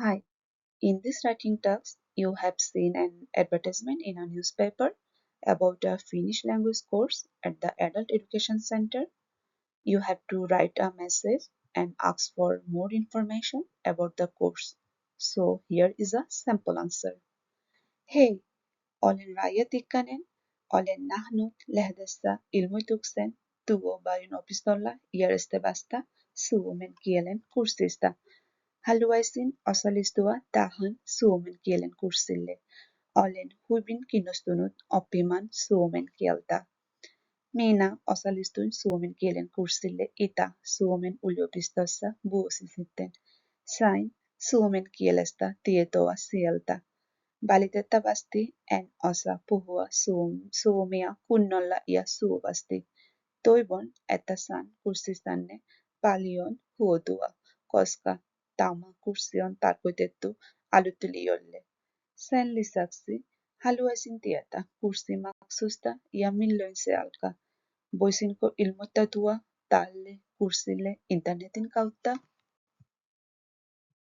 Hi, in this writing task, you have seen an advertisement in a newspaper about a Finnish language course at the Adult Education Center. You have to write a message and ask for more information about the course. So here is a sample answer. Hei, olen Raija Tikkanen. Olen nähnyt lehdessä ilmoituksen Tuobarin opistolla järjestävästä suomen kielen kurssista. Haluaisin osallistua tähän suomen kielen kurssille. Olen hyvin kiinnostunut oppimaan suomen kieltä. Minä osallistuin suomen kielen kurssille Itä-Suomen yliopistossa vuosi sitten. Sain suomen kielestä tietoa sieltä. Valitettavasti en osaa puhua suomea kunnolla ja sujuvasti. Toivon, että saan kurssistanne paljon hyötyä, koska tämä kurssi on tarkoitettu aloittelijoille. Sen lisäksi haluaisin tietää kurssimaksusta ja milloin se alkaa. Voisinko ilmoittautua tälle kurssille internetin kautta?